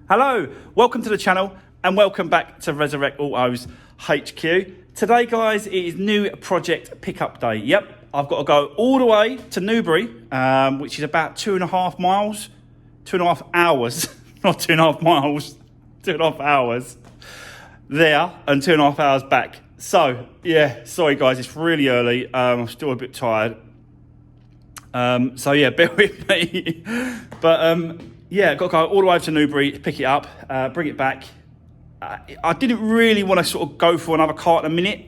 Hello, welcome to the channel and welcome back to Resurwreck Autos HQ. Today guys, it is new project pickup day. Yep, I've got to go all the way to Newbury, which is about 2.5 miles, 2.5 hours, not 2.5 miles, 2.5 hours there and 2.5 hours back. So yeah, sorry guys, it's really early. I'm still a bit tired. So yeah, bear with me. But yeah, got to go all the way to Newbury, pick it up, bring it back. I didn't really want to sort of go for another car at a minute,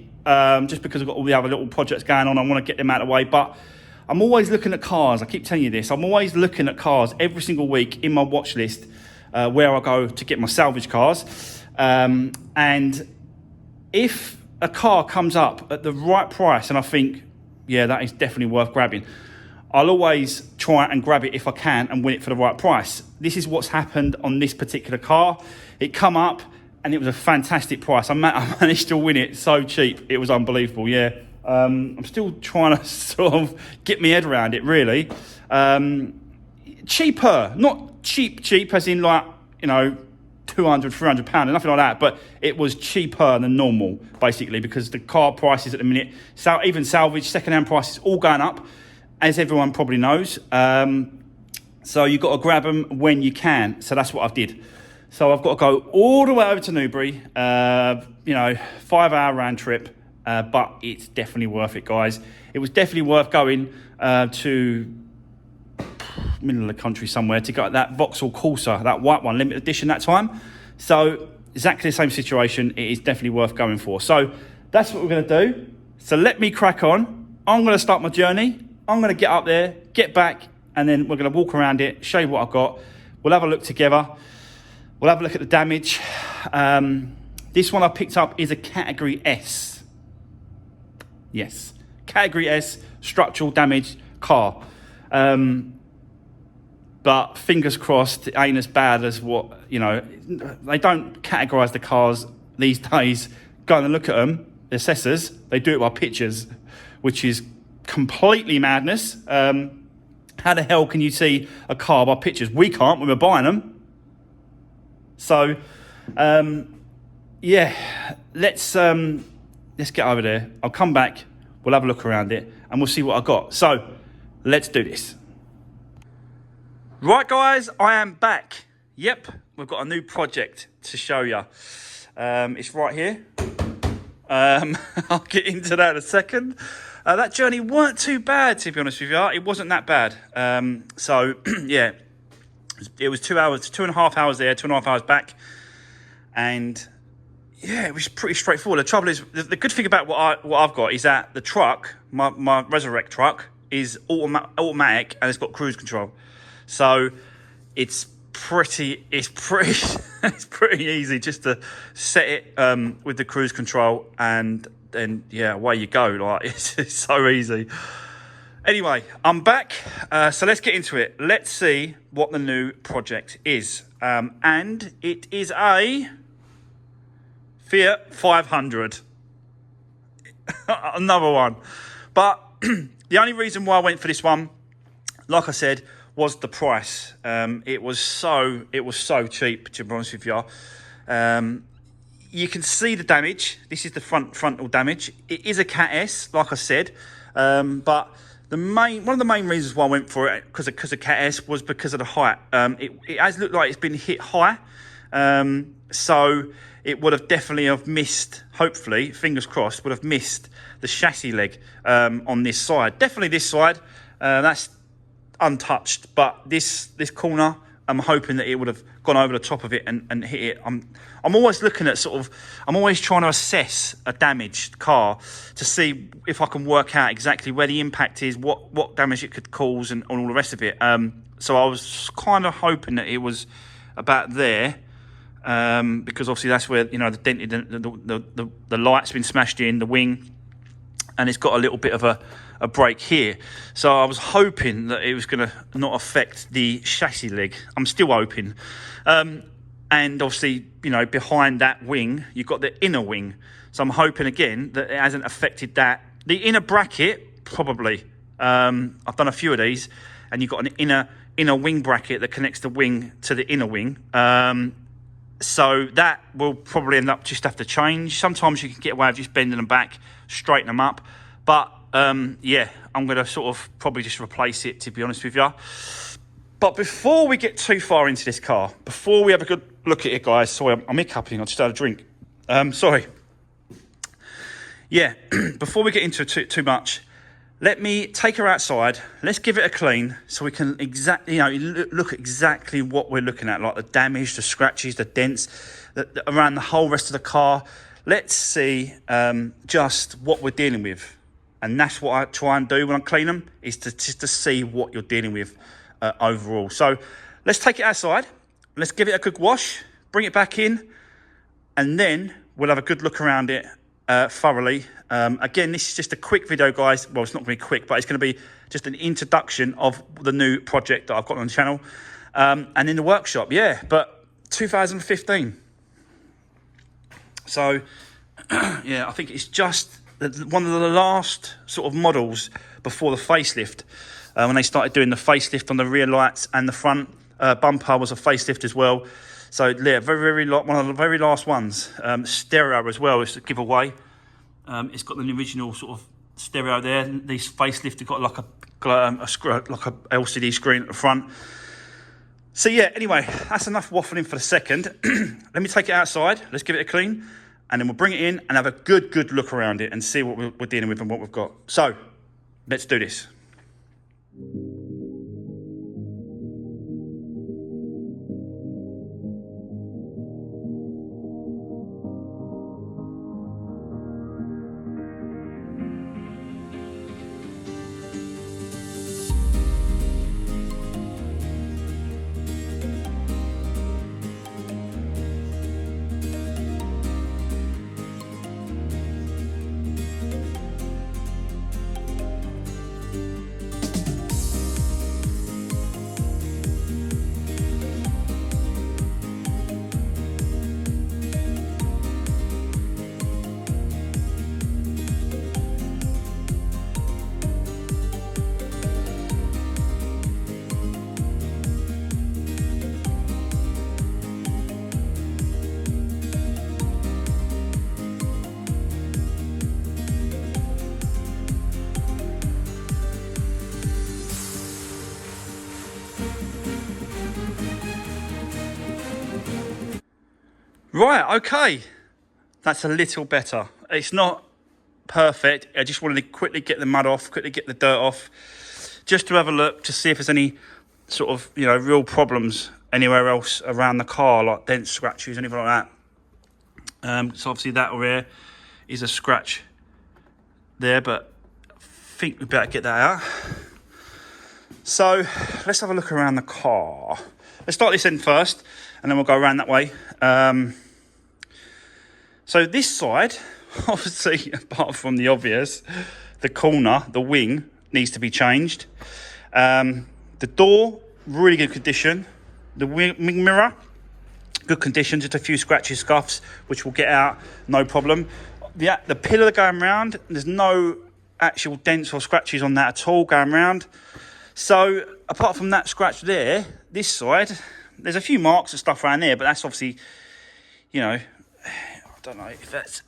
just because I've got all the other little projects going on. I want to get them out of the way, but I'm always looking at cars. I keep telling you this. I'm always looking at cars every single week in my watch list, where I go to get my salvage cars. And if a car comes up at the right price and I think, yeah, that is definitely worth grabbing, I'll always try and grab it if I can and win it for the right price. This is what's happened on this particular car. It come up and it was a fantastic price. I managed to win it so cheap. It was unbelievable, yeah. I'm still trying to sort of get my head around it, really. Cheaper, not cheap as in like, you know, 200, 300 pounds, nothing like that, but it was cheaper than normal, basically, because the car prices at the minute, even salvage, second-hand prices, all going up, as everyone probably knows. So you've got to grab them when you can. So that's what I did. So I've got to go all the way over to Newbury, you know, 5-hour round trip, but it's definitely worth it, guys. It was definitely worth going to middle of the country somewhere to get that Vauxhall Corsa, that white one, limited edition that time. So exactly the same situation. It is definitely worth going for. So that's what we're going to do. So let me crack on. I'm going to start my journey. I'm going to get up there, get back, and then we're going to walk around it, show you what I've got. We'll have a look together. We'll have a look at the damage. This one I picked up is a Category S. Yes, Category S structural damage car. But fingers crossed, it ain't as bad as what, you know, they don't categorise the cars these days. Go and look at them, the assessors, they do it by pictures, which is completely madness. How the hell can you see a car by pictures? We can't when we're buying them. So, yeah, let's get over there. I'll come back, we'll have a look around it, and we'll see what I got. So, let's do this. Right, guys, I am back. Yep, we've got a new project to show you. It's right here. I'll get into that in a second. That journey weren't too bad, to be honest with you. It wasn't that bad. So, yeah, it was 2 hours, 2.5 hours there, 2.5 hours back. And, yeah, it was pretty straightforward. The trouble is, the good thing about what I've got is that the truck, my Resurwreck truck, is automatic and it's got cruise control. So it's pretty it's pretty easy just to set it with the cruise control, and then yeah, away you go. Like it's so easy. Anyway, I'm back, so let's get into it. Let's see what the new project is, and it is a Fiat 500. Another one, but the only reason why I went for this one, like I said, was the price. It was so cheap, to be honest with you. You can see the damage. This is the frontal damage. It is a Cat S, like I said, but one of the main reasons why I went for it because of Cat S was because of the height. It has looked like it's been hit high, so it would have definitely have missed, hopefully, fingers crossed, would have missed the chassis leg on this side. Definitely this side. That's untouched, but this corner, I'm hoping that it would have gone over the top of it and hit it. I'm always looking at I'm always trying to assess a damaged car to see if I can work out exactly where the impact is, what damage it could cause, and all the rest of it. So I was kind of hoping that it was about there, because obviously that's where, you know, the dented, the light's been smashed in, the wing, and it's got a little bit of a break here. So I was hoping that it was going to not affect the chassis leg. I'm still hoping. And obviously, you know, behind that wing, you've got the inner wing. So I'm hoping again that it hasn't affected that. The inner bracket, probably. I've done a few of these, and you've got an inner wing bracket that connects the wing to the inner wing. So that will probably end up just have to change. Sometimes you can get away with just bending them back, straighten them up. But yeah, I'm going to sort of probably just replace it, to be honest with you. But before we get too far into this car, before we have a good look at it, guys. Sorry, I'm hiccuping. I just had a drink. Sorry. Yeah, before we get into it too much, let me take her outside. Let's give it a clean so we can exactly, look at exactly what we're looking at, like the damage, the scratches, the dents, around the whole rest of the car. Let's see just what we're dealing with. And that's what I try and do when I clean them, is just to see what you're dealing with overall. So let's take it outside. Let's give it a good wash, bring it back in, and then we'll have a good look around it thoroughly. Again, this is just a quick video, guys. Well, it's not going to be quick, but it's going to be just an introduction of the new project that I've got on the channel and in the workshop. Yeah, but 2015. So yeah, I think it's just one of the last sort of models before the facelift, when they started doing the facelift on the rear lights, and the front bumper was a facelift as well. So yeah, one of the very last ones. Stereo as well is to give away. It's got the original sort of stereo there. This facelift have got like a LCD screen at the front. So yeah, anyway, that's enough waffling for the second. Let me take it outside. Let's give it a clean, and then we'll bring it in and have a good look around it and see what we're dealing with and what we've got. So let's do this. Right, okay, that's a little better. It's not perfect. I just wanted to quickly get the mud off, quickly get the dirt off, just to have a look to see if there's any sort of, real problems anywhere else around the car, like dents, scratches, anything like that. So obviously that over here is a scratch there, but I think we better get that out. So let's have a look around the car. Let's start this end first, and then we'll go around that way. So this side, obviously, apart from the obvious, the corner, the wing, needs to be changed. The door, really good condition. The wing mirror, good condition, just a few scratches, scuffs, which we'll get out, no problem. The pillar going round, there's no actual dents or scratches on that at all going round. So apart from that scratch there, this side, there's a few marks and stuff around there, but that's obviously, I don't know if that's...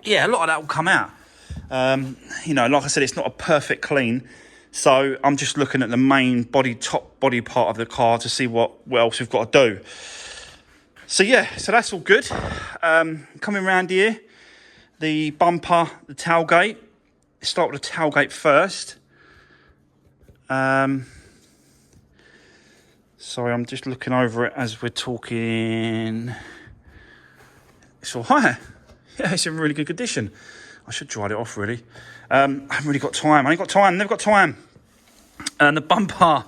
Yeah, a lot of that will come out. Like I said, it's not a perfect clean. So I'm just looking at the main top body part of the car to see what else we've got to do. So yeah, so that's all good. Coming around here, the bumper, the tailgate. Let's start with the tailgate first. Sorry, I'm just looking over it as we're talking. It's all right. Yeah, it's in really good condition. I should dry it off, really. I haven't really got time. Never got time. And the bumper,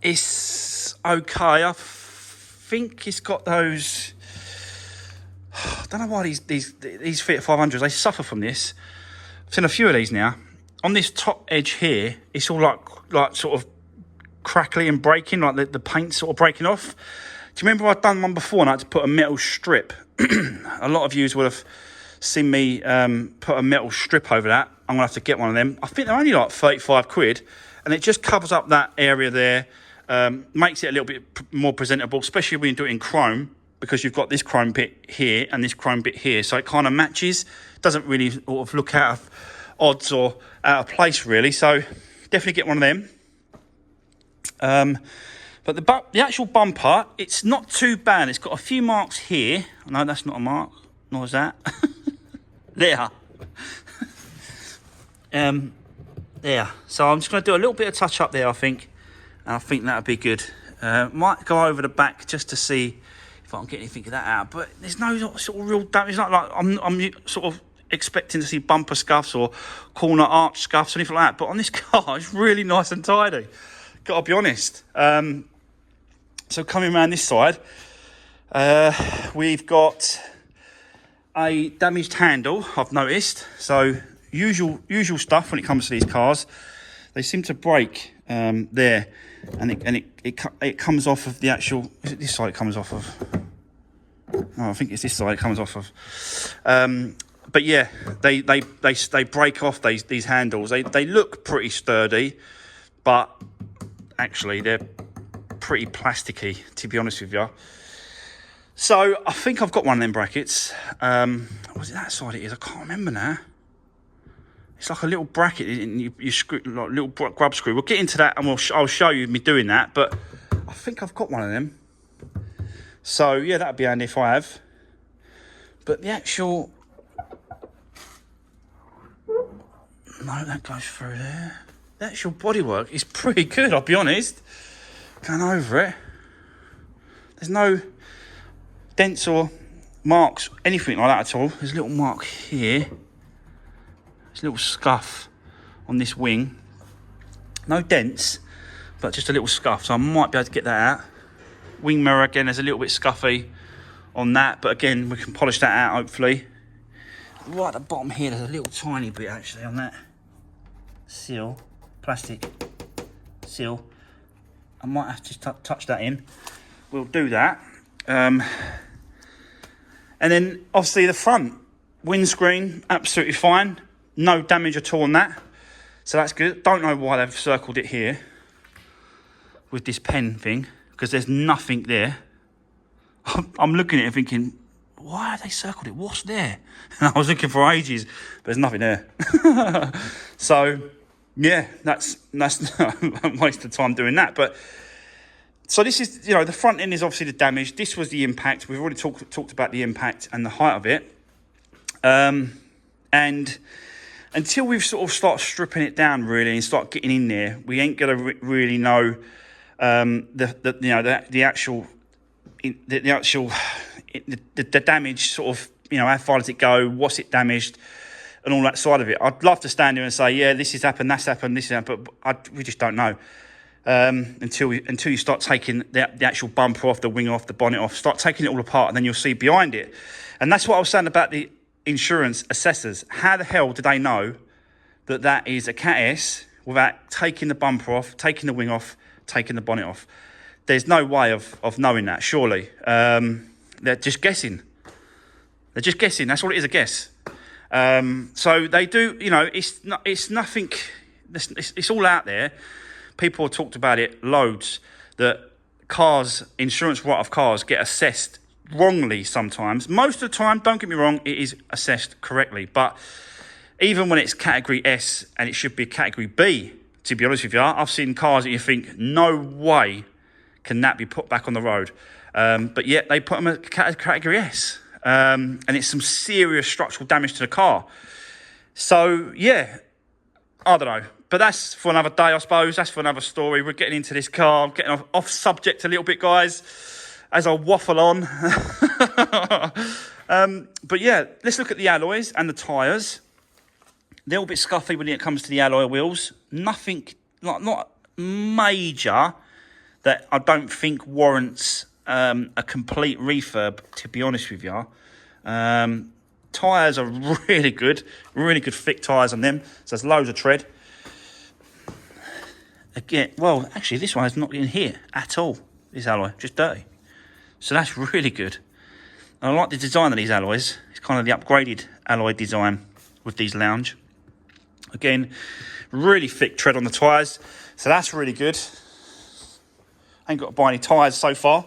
it's okay. I think it's got those... I don't know why these Fiat 500s, they suffer from this. I've seen a few of these now. On this top edge here, it's all like sort of crackly and breaking, like the paint sort of breaking off. Do you remember I'd done one before and I had to put a metal strip? A lot of you would have seen me put a metal strip over that. I'm going to have to get one of them. I think they're only like 35 quid, and it just covers up that area there. makes it a little bit more presentable, especially when you do it in chrome, because you've got this chrome bit here and this chrome bit here, so it kind of matches. Doesn't really sort of look out of odds or out of place really. So definitely get one of them. But the actual bumper, it's not too bad. It's got a few marks here. No, that's not a mark, nor is that. There. There. So I'm just going to do a little bit of touch up there, I think. And I think that'll be good. Might go over the back just to see if I can get anything of that out. But there's no sort of real damage. It's not like I'm sort of expecting to see bumper scuffs or corner arch scuffs or anything like that. But on this car, it's really nice and tidy. Got to be honest. So coming around this side, we've got a damaged handle, I've noticed. So usual stuff when it comes to these cars. They seem to break there, and it comes off of the actual. Is it this side it comes off of? Oh, I think it's this side it comes off of. But yeah, they break off these handles. They look pretty sturdy, but actually they're pretty plasticky, to be honest with you. So I think I've got one of them brackets. Was it that side it is? I can't remember now. It's like a little bracket, and you screw, like a little grub screw. We'll get into that, and I'll show you me doing that. But I think I've got one of them. So yeah, that'd be handy if I have. But the actual, no, that goes through there. The actual bodywork is pretty good, I'll be honest. Going over it, there's no dents or marks, anything like that at all. There's a little mark here. There's a little scuff on this wing. No dents, but just a little scuff. So I might be able to get that out. Wing mirror, again, there's a little bit scuffy on that. But again, we can polish that out, hopefully. Right at the bottom here, there's a little tiny bit, actually, on that seal. Plastic seal. I might have to touch that in. We'll do that. And then, obviously, the front windscreen, absolutely fine. No damage at all on that. So that's good. Don't know why they've circled it here with this pen thing, because there's nothing there. I'm looking at it thinking, why have they circled it? What's there? And I was looking for ages, but there's nothing there. So, yeah, that's a waste of time doing that. But so this is, the front end is obviously the damage. This was the impact. We've already talked about the impact and the height of it. And until we've sort of start stripping it down really and start getting in there, we ain't gonna really know the damage sort of, how far does it go, what's it damaged, and all that side of it. I'd love to stand here and say, yeah, this has happened, that's happened, this has happened, but we just don't know until you start taking the actual bumper off, the wing off, the bonnet off, start taking it all apart, and then you'll see behind it. And that's what I was saying about the insurance assessors. How the hell do they know that is a Cat S without taking the bumper off, taking the wing off, taking the bonnet off? There's no way of knowing that, surely. They're just guessing. They're just guessing. That's all it is, a guess. So they do, it's nothing, it's all out there. People have talked about it loads, that insurance write-off cars get assessed wrongly sometimes. Most of the time, don't get me wrong, it is assessed correctly. But even when it's category S and it should be category B, to be honest with you, I've seen cars that you think, no way can that be put back on the road. But yet they put them at category S. And it's some serious structural damage to the car. So, yeah, I don't know. But that's for another day, I suppose. That's for another story. We're getting into this car. I'm getting off subject a little bit, guys, as I waffle on. But yeah, let's look at the alloys and the tyres. They're a bit scuffy when it comes to the alloy wheels. Nothing, not major, that I don't think warrants a complete refurb, to be honest with you. Tyres are really good thick tyres on them. So there's loads of tread. Again, well, actually, this one is not in here at all, this alloy, just dirty. So that's really good. And I like the design of these alloys. It's kind of the upgraded alloy design with these lounge. Again, really thick tread on the tyres. So that's really good. Ain't got to buy any tyres so far.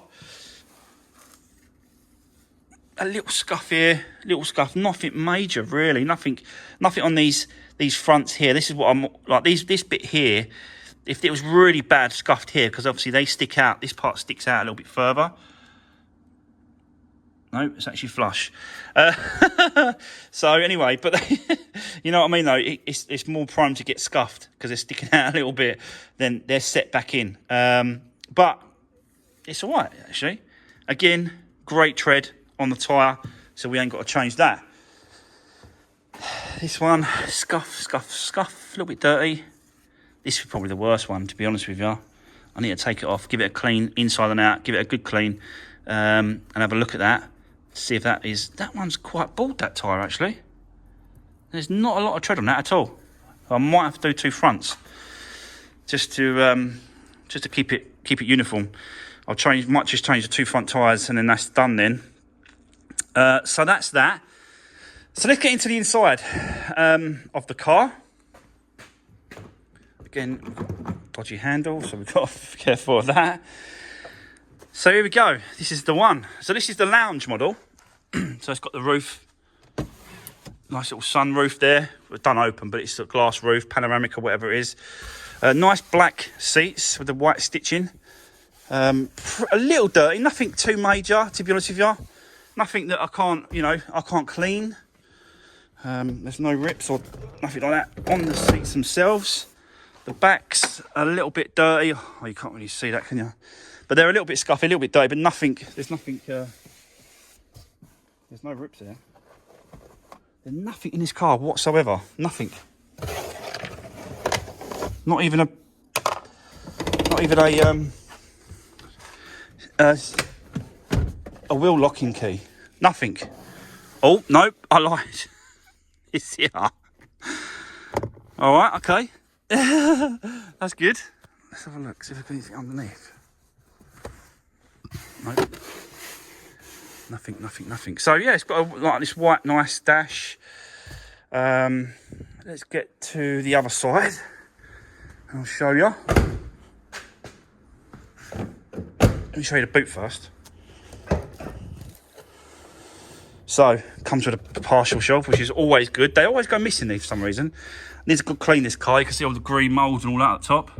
A little scuff here, little scuff, nothing major really, nothing on these fronts here. This is what I'm like, this bit here, if it was really bad scuffed here, because obviously they stick out, this part sticks out a little bit further. No, it's actually flush. So anyway, but you know what I mean though, it's more prone to get scuffed because they're sticking out a little bit, then they're set back in. But it's all right actually. Again, great tread on the tyre, so we ain't got to change that. This one, scuff, a little bit dirty. This is probably the worst one, to be honest with you. I need to take it off, give it a clean inside and out, give it a good clean, and have a look at that. See if that one's quite bald, that tyre actually. There's not a lot of tread on that at all. I might have to do 2 fronts just to keep it uniform. Might just change the 2 front tyres and then that's done then. So that's that. So let's get into the inside of the car. Again, dodgy handle, so we've got to be careful of that. So here we go. This is the one. So this is the lounge model. So it's got the roof, nice little sunroof there. It's done open, but it's a glass roof, panoramic or whatever it is. Nice black seats with the white stitching. A little dirty, nothing too major, to be honest with you. Nothing that I can't clean. There's no rips or nothing like that on the seats themselves. The back's a little bit dirty. Oh, you can't really see that, can you? But they're a little bit scuffy, a little bit dirty, but nothing. There's no rips there. There's nothing in this car whatsoever. Nothing. Not even a wheel locking key. Nothing. Oh, nope, I lied. It's here. All right, okay. That's good. Let's have a look, see if there's anything underneath. Nope. Nothing. So yeah, it's got like this white nice dash. Let's get to the other side. I'll show you. Let me show you the boot first. So, comes with a partial shelf, which is always good. They always go missing these for some reason. Needs a good clean, this car. You can see all the green mould and all that at the top.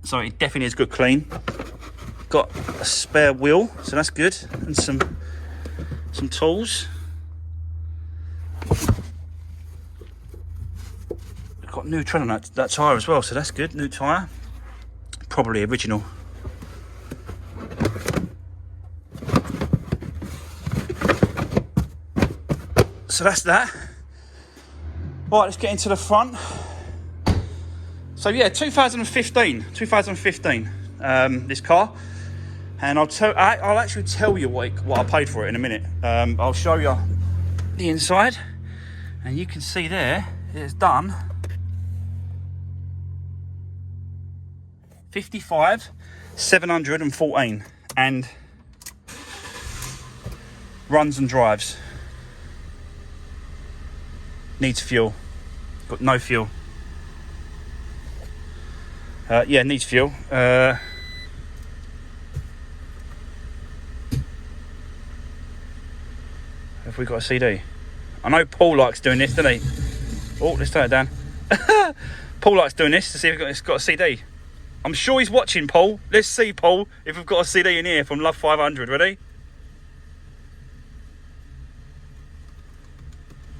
So it definitely needs a good clean. Got a spare wheel, so that's good. And some tools. Got new tread on that tyre as well, so that's good. New tyre. Probably original. So that's that. Right, let's get into the front. So yeah, 2015, this car. And I'll actually tell you what I paid for it in a minute. I'll show you the inside. And you can see there, it's done 55,714 and runs and drives. Needs fuel. Got no fuel. Yeah, needs fuel. Have we got a CD? I know Paul likes doing this, doesn't he? Oh, let's turn it down. Paul likes doing this to see if it's got a CD. I'm sure he's watching, Paul. Let's see, Paul, if we've got a CD in here from Love 500. Ready?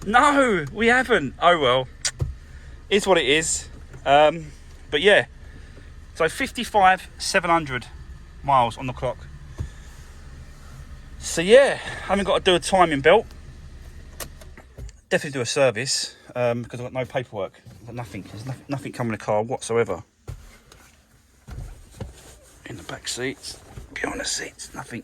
No, we haven't. Oh well, it's what it is. But yeah, so 55,700 miles on the clock. So yeah, haven't got to do a timing belt. Definitely do a service because I've got no paperwork. I've got nothing. There's nothing coming in the car whatsoever. In the back seats, behind the seats, nothing.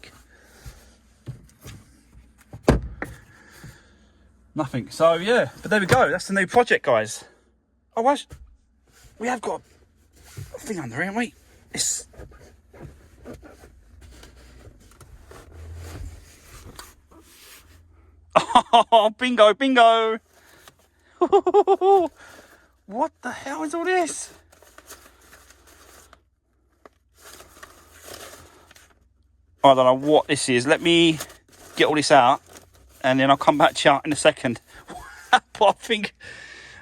Nothing. So yeah, but there we go. That's the new project, guys. Oh, we have got a thing under here, haven't we? It's... Oh, bingo, bingo. What the hell is all this? I don't know what this is. Let me get all this out, and then I'll come back to you in a second. But I think,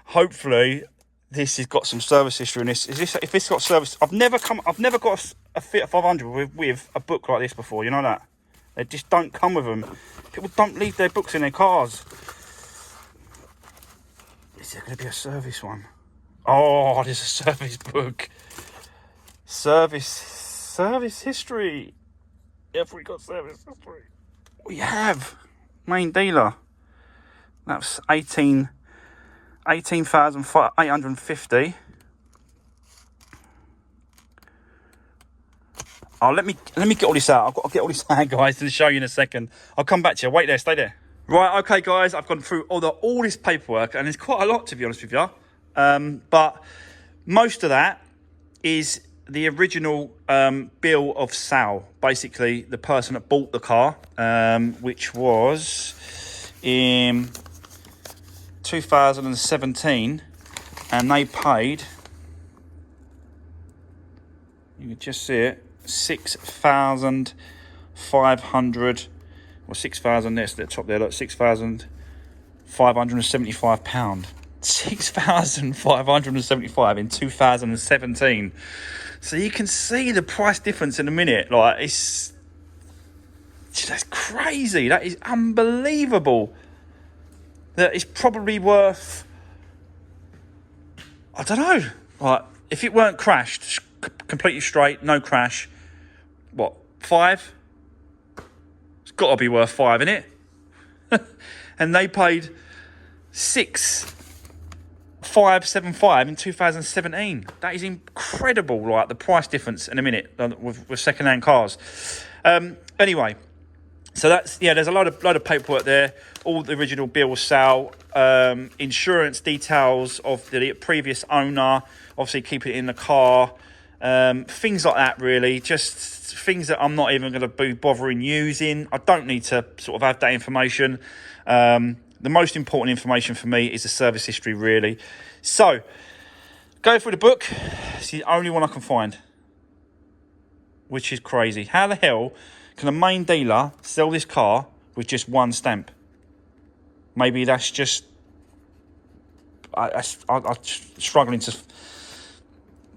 hopefully, this has got some service history in this. If this got service, I've never got a Fiat 500 with a book like this before. You know that? They just don't come with them. People don't leave their books in their cars. Is there going to be a service one? Oh, there's a service book. Service history. Have we got service history? We have. Main dealer. That's 18,850. Oh, let me get all this out. I've got to get all this out, guys, and show you in a second. I'll come back to you. Wait there, stay there. Right, okay, guys, I've gone through all this paperwork, and it's quite a lot, to be honest with you. But most of that is the original bill of sale. Basically, the person that bought the car, which was in 2017, and they paid, you can just see it, 6,500, or 6,000, there's the top there, look, 6,575 pound. 6,575 in 2017. So you can see the price difference in a minute. Like, that's crazy. That is unbelievable. That is probably worth, I don't know, like, if it weren't crashed completely straight, no crash, what, 5? It's got to be worth 5, innit? And they paid 6,575 in 2017. That is incredible, like, the price difference in a minute with second-hand cars. Anyway, so that's, yeah, there's a load of paperwork there. All the original bill of sale, insurance details of the previous owner, obviously keeping it in the car, things like that, really. Just things that I'm not even going to be bothering using. I don't need to sort of have that information. The most important information for me is the service history, really. So, go through the book. It's the only one I can find, which is crazy. How the hell can a main dealer sell this car with just one stamp? Maybe that's just, I'm struggling to,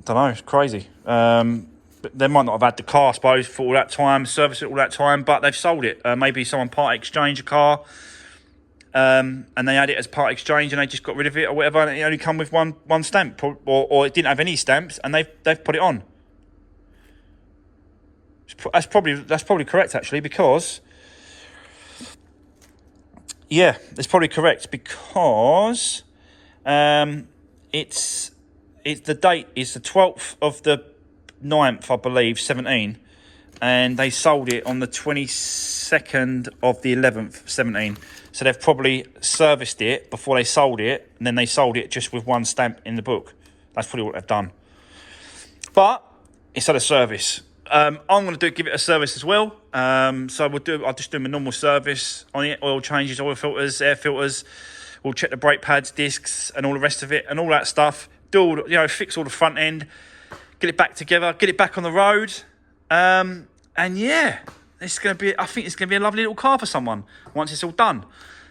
don't know, it's crazy. But they might not have had the car, I suppose, for all that time, serviced it all that time, but they've sold it. Maybe someone part exchange a car, and they had it as part exchange, and they just got rid of it or whatever, and it only come with one stamp, or it didn't have any stamps, and they've put it on. That's probably correct, actually, because, yeah, that's probably correct, because it's the date is the 12th of the 9th, I believe, 17, and they sold it on the 22nd of the 11th, 17. So they've probably serviced it before they sold it, and then they sold it just with one stamp in the book. That's probably what they've done. But it's at a service. I'm going to give it a service as well. So I'll just do my normal service on it: oil changes, oil filters, air filters. We'll check the brake pads, discs, and all the rest of it, and all that stuff. Fix all the front end, get it back together, get it back on the road, and yeah, I think it's going to be a lovely little car for someone once it's all done.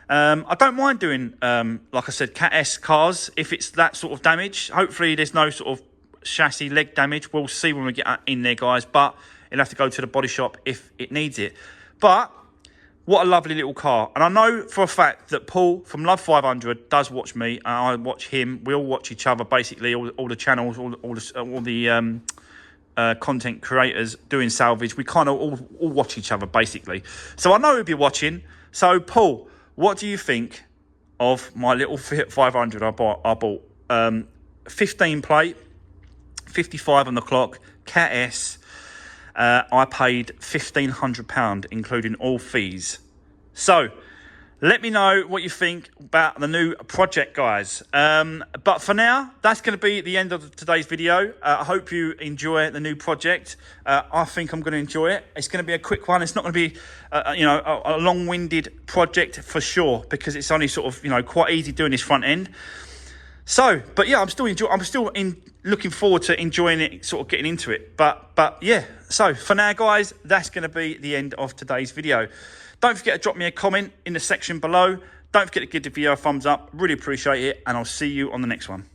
I don't mind doing, like I said, Cat S cars if it's that sort of damage. Hopefully there's no sort of chassis leg damage. We'll see when we get in there, guys, but it'll have to go to the body shop if it needs it. But what a lovely little car. And I know for a fact that Paul from Love 500 does watch me, and I watch him. We all watch each other, basically, all the channels, all the content creators doing Salvage. We kind of all watch each other, basically. So I know he'll be watching. So, Paul, what do you think of my little Fiat 500 I bought? 15 plate, 55 on the clock, Cat S. I paid £1,500, including all fees. So, let me know what you think about the new project, guys. But for now, that's going to be the end of today's video. I hope you enjoy the new project. I think I'm going to enjoy it. It's going to be a quick one. It's not going to be, a long-winded project for sure, because it's only sort of, quite easy doing this front end. So, but yeah, I'm still looking forward to enjoying it, sort of getting into it. But yeah, so for now, guys, that's going to be the end of today's video. Don't forget to drop me a comment in the section below. Don't forget to give the video a thumbs up. Really appreciate it. And I'll see you on the next one.